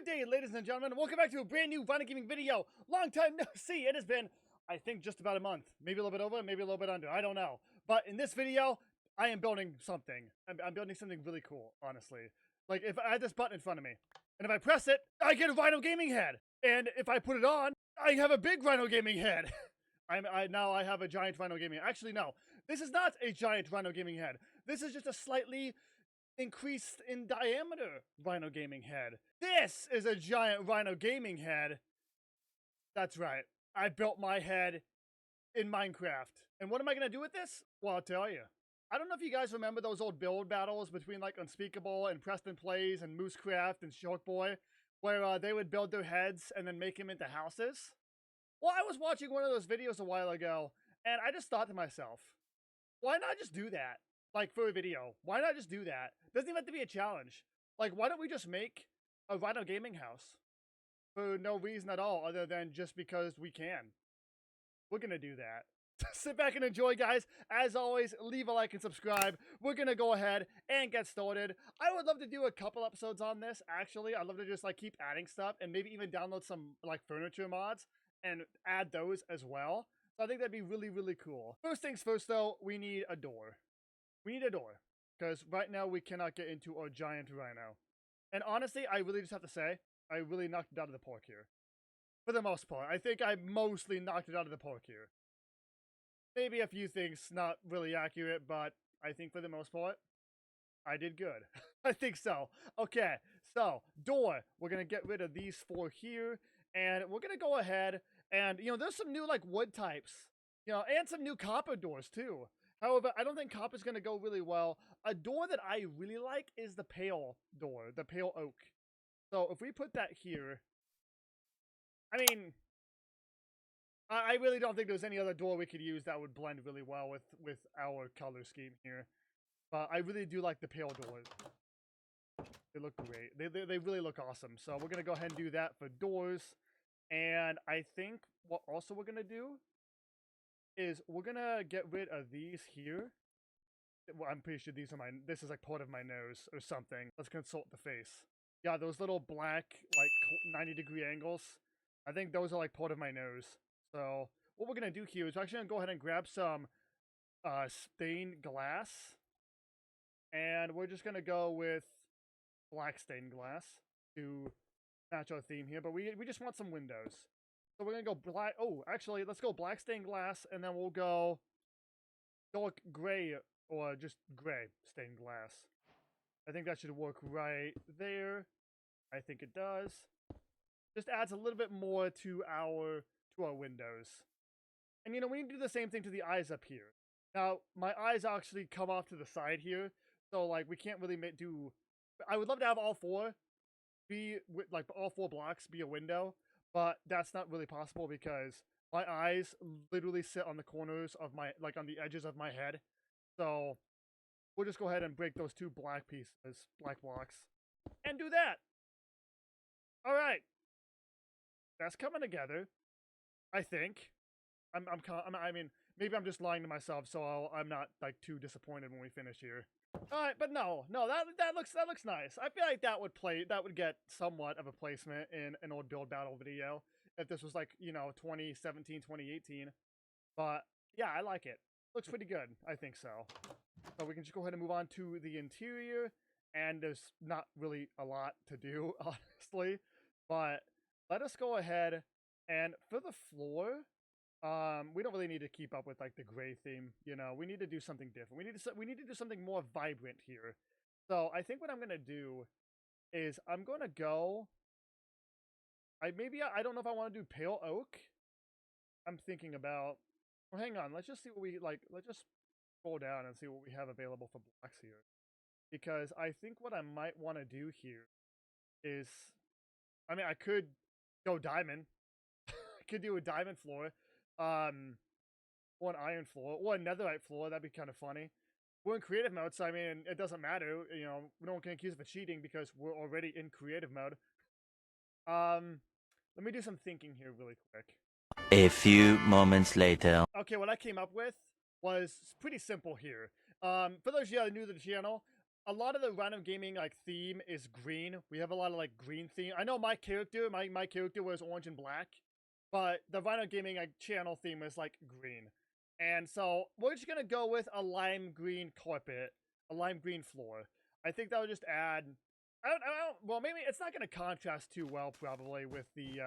Good day, ladies and gentlemen. Welcome back to a brand new RhinoGaming video. Long time no see. It has been, I think, just about a month. Maybe a little bit over, maybe a little bit under. I don't know. But in this video, I am building something. I'm building something really cool, honestly. Like, if I had this button in front of me, and if I press it, I get a RhinoGaming head. And if I put it on, I have a big RhinoGaming head. Now I have a giant RhinoGaming. Actually, no. This is not a giant RhinoGaming head. This is just a slightly increased in diameter RhinoGaming head. This is a giant RhinoGaming head. That's right. I built my head in Minecraft. And what am I going to do with this? Well, I'll tell you. I don't know if you guys remember those old build battles between like Unspeakable and Preston Plays and Moosecraft and Sharkboy, where they would build their heads and then make them into houses. Well, I was watching one of those videos a while ago, and I just thought to myself, why not just do that? Like, for a video. Why not just do that? Doesn't even have to be a challenge. Like, why don't we just make a RhinoGaming house? For no reason at all, other than just because we can. We're gonna do that. Sit back and enjoy, guys. As always, leave a like and subscribe. We're gonna go ahead and get started. I would love to do a couple episodes on this, actually. I'd love to just, like, keep adding stuff and maybe even download some, like, furniture mods and add those as well. So I think that'd be really, really cool. First things first, though, we need a door. We need a door, because right now we cannot get into a giant rhino. And honestly, I really just have to say, I really knocked it out of the park here. For the most part. I think I mostly knocked it out of the park here. Maybe a few things not really accurate, but I think for the most part, I did good. I think so. Okay, so, door. We're going to get rid of these four here, and we're going to go ahead and, you know, there's some new, like, wood types, you know, and some new copper doors, too. However, I don't think copper is going to go really well. A door that I really like is the pale door, the pale oak. So if we put that here, I mean, I really don't think there's any other door we could use that would blend really well with our color scheme here. But I really do like the pale doors. They look great. They really look awesome. So we're going to go ahead and do that for doors. And I think what also we're going to do is we're gonna get rid of these here. Well, I'm pretty sure these are this is like part of my nose or something. Let's consult the face. Yeah, those little black, like 90-degree angles. I think those are like part of my nose. So what we're gonna do here is we're actually gonna go ahead and grab some stained glass. And we're just gonna go with black stained glass to match our theme here. But we just want some windows. So we're going to go black. Oh, actually, let's go black stained glass, and then we'll go dark gray, or just gray stained glass. I think that should work right there. I think it does. Just adds a little bit more to our windows. And, you know, we need to do the same thing to the eyes up here. Now, my eyes actually come off to the side here, so, like, we can't really do... I would love to have all four be, like, all four blocks be a window. But that's not really possible because my eyes literally sit on the corners of my, like on the edges of my head. So we'll just go ahead and break those two black pieces, black blocks, and do that. All right. That's coming together, I think. I mean, maybe I'm just lying to myself, so I'm not like too disappointed when we finish here. All right, but no, that looks nice. I feel like that would get somewhat of a placement in an old build battle video if this was like, you know, 2017, 2018. But yeah, I like it. Looks pretty good. I think so. So we can just go ahead and move on to the interior, and there's not really a lot to do, honestly. But let us go ahead and for the floor. We don't really need to keep up with like the gray theme, you know. We need to do something different. We need to do something more vibrant here. So I think what I'm gonna do is I'm gonna go. I don't know if I want to do pale oak. I'm thinking about. Well, hang on. Let's just see what we like. Let's just scroll down and see what we have available for blocks here, because I think what I might want to do here is, I mean, I could go diamond. I could do a diamond floor. Or an iron floor, or a netherite floor. That'd be kind of funny. We're in creative mode, so I mean, it doesn't matter. You know, no one can accuse us of cheating because we're already in creative mode. Let me do some thinking here really quick. A few moments later. Okay, what I came up with was pretty simple here. For those of you that are new to the channel, a lot of the RhinoGaming like theme is green. We have a lot of like green theme. I know my character, my character was orange and black, but the RhinoGaming like channel theme is like green. And so we're just gonna go with a lime green carpet, a lime green floor. I think that would just add. I don't. Well, maybe it's not gonna contrast too well, probably with the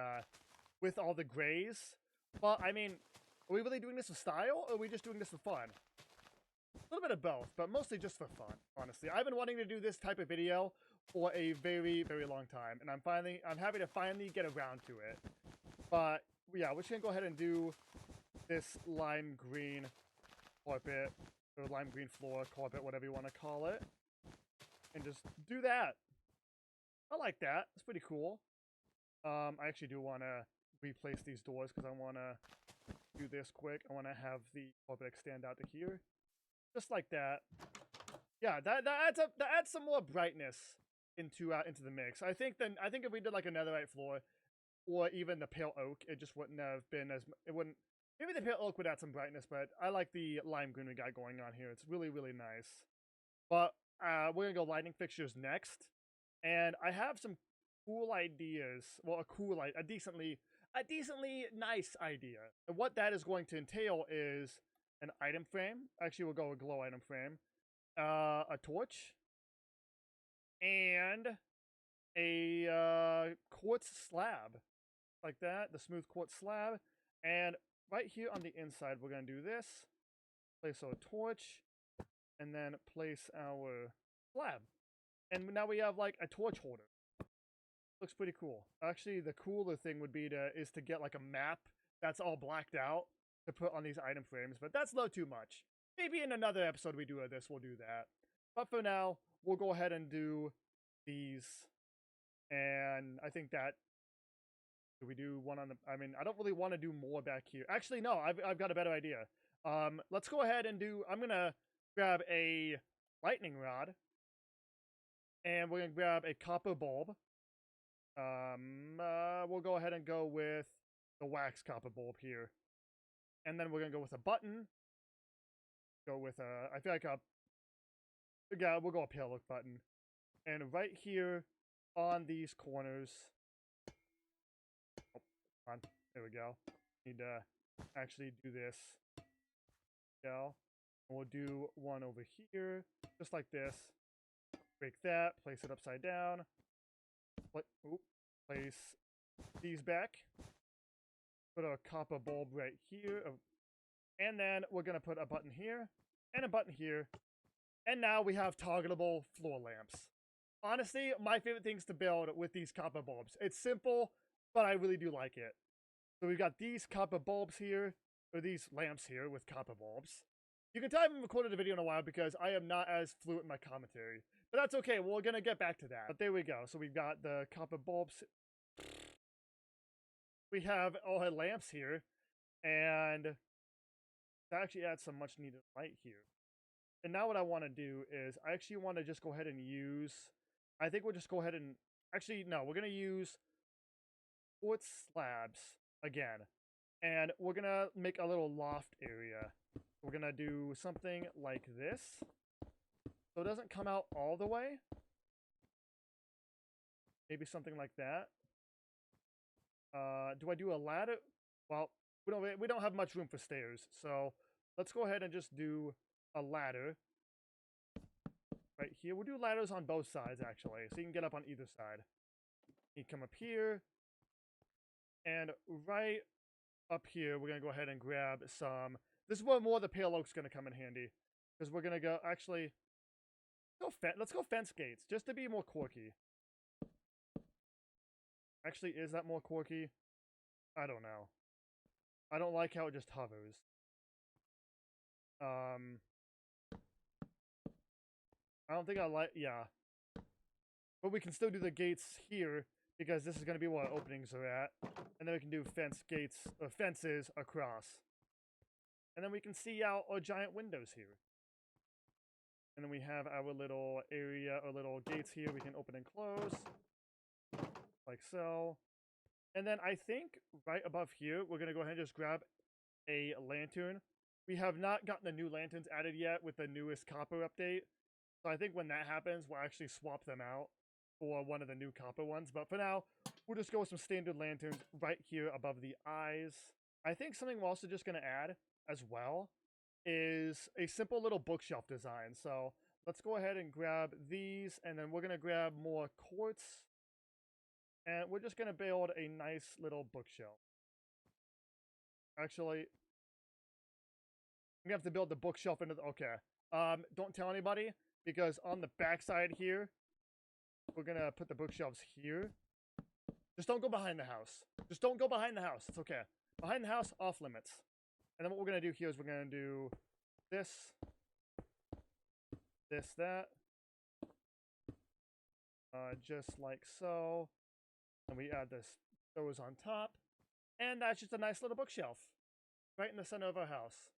with all the grays. But I mean, are we really doing this for style, or are we just doing this for fun? A little bit of both, but mostly just for fun, honestly. I've been wanting to do this type of video for a very, very long time, and I'm happy to finally get around to it. But yeah, we're just gonna go ahead and do this lime green carpet, or lime green floor, carpet, whatever you want to call it, and just do that. I like that. It's pretty cool. I actually do want to replace these doors because I want to do this quick. I want to have the carpet extend out to here. Just like that. Yeah, that adds some more brightness into the mix. I think if we did like a netherite floor or even the pale oak, it just wouldn't have been as maybe the pale oak would add some brightness, but I like the lime green we got going on here. It's really, really nice. But we're gonna go lighting fixtures next, and I have some cool ideas. Well, a decently nice idea. And what that is going to entail is an item frame. Actually, we'll go with glow item frame. A torch. And a quartz slab. Like that. The smooth quartz slab. And right here on the inside, we're going to do this. Place our torch. And then place our slab. And now we have like a torch holder. Looks pretty cool. Actually, the cooler thing would be to get like a map that's all blacked out to put on these item frames, but that's not too much. Maybe in another episode we do of this, we'll do that. But for now, we'll go ahead and do these. And I think that do we do one on the? I mean, I don't really want to do more back here. Actually, no, I've got a better idea. Let's go ahead and do. I'm gonna grab a lightning rod, and we're gonna grab a copper bulb. We'll go ahead and go with the wax copper bulb here. And then we're gonna go with a button. Go with I feel like we'll go a pale look button. And right here on these corners. Oh, come on. There we go. Need to actually do this. Go. And we'll do one over here. Just like this. Break that. Place it upside down. Place these back. Put a copper bulb right here. And then we're going to put a button here. And a button here. And now we have targetable floor lamps. Honestly, my favorite things to build with these copper bulbs. It's simple, but I really do like it. So we've got these copper bulbs here. Or these lamps here with copper bulbs. You can tell I haven't recorded a video in a while because I am not as fluent in my commentary. But that's okay. We're going to get back to that. But there we go. So we've got the copper bulbs. We have all our lamps here. And that actually adds some much needed light here. And now what I want to do is I actually want to just go ahead and use. I think we'll just go ahead and. Actually, no. We're going to use quartz slabs again. And we're going to make a little loft area. We're going to do something like this. So it doesn't come out all the way. Maybe something like that. Do I do a ladder? Well, we don't have much room for stairs. So let's go ahead and just do a ladder. Right here. We'll do ladders on both sides, actually. So you can get up on either side. You come up here. And right up here, we're going to go ahead and grab some. This is where more of the pale oak's going to come in handy. Because we're going to go, actually, let's go fence gates, just to be more quirky. Actually, is that more quirky? I don't know. I don't like how it just hovers. I don't think I like, yeah. But we can still do the gates here, because this is going to be where our openings are at. And then we can do fences across. And then we can see out our giant windows here. And then we have our little area, our little gates here we can open and close. Like so. And then I think right above here, we're going to go ahead and just grab a lantern. We have not gotten the new lanterns added yet with the newest copper update. So I think when that happens, we'll actually swap them out for one of the new copper ones. But for now, we'll just go with some standard lanterns right here above the eyes. I think something we're also just going to add as well is a simple little bookshelf design. So let's go ahead and grab these, and then we're going to grab more quartz. And we're just going to build a nice little bookshelf. Actually, I'm going to have to build the bookshelf into the... Okay. Don't tell anybody, because on the backside here, we're going to put the bookshelves here. Just don't go behind the house. Just don't go behind the house. It's okay. Behind the house, off limits. And then what we're going to do here is we're going to do this, that. Just like so. And we add those on top. And that's just a nice little bookshelf. Right in the center of our house.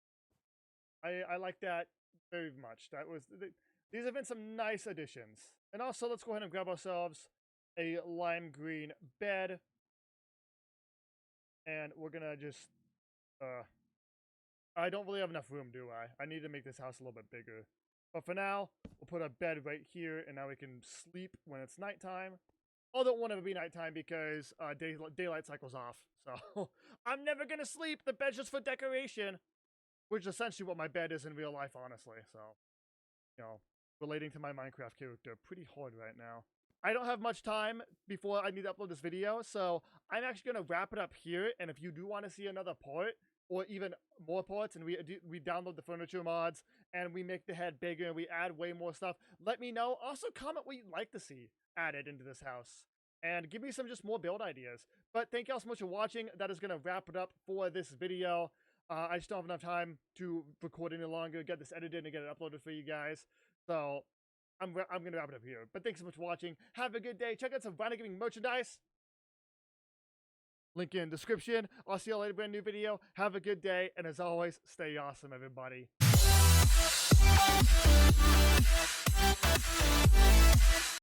I like that very much. These have been some nice additions. And also, let's go ahead and grab ourselves a lime green bed. And we're going to just... I don't really have enough room, do I? I need to make this house a little bit bigger. But for now, we'll put a bed right here, and now we can sleep when it's nighttime. Although it won't ever be nighttime because daylight cycles off. So I'm never going to sleep. The bed's just for decoration. Which is essentially what my bed is in real life, honestly. So, you know, relating to my Minecraft character, pretty hard right now. I don't have much time before I need to upload this video, so I'm actually going to wrap it up here. And if you do want to see another part, or even more parts, and we download the furniture mods, and we make the head bigger, and we add way more stuff, let me know. Also, comment what you'd like to see added into this house. And give me some just more build ideas. But thank you all so much for watching. That is going to wrap it up for this video. I just don't have enough time to record any longer, get this edited, and get it uploaded for you guys. So I'm going to wrap it up here. But thanks so much for watching. Have a good day. Check out some RhinoGaming merchandise. Link in description. I'll see you later, brand new video. Have a good day. And as always, stay awesome, everybody.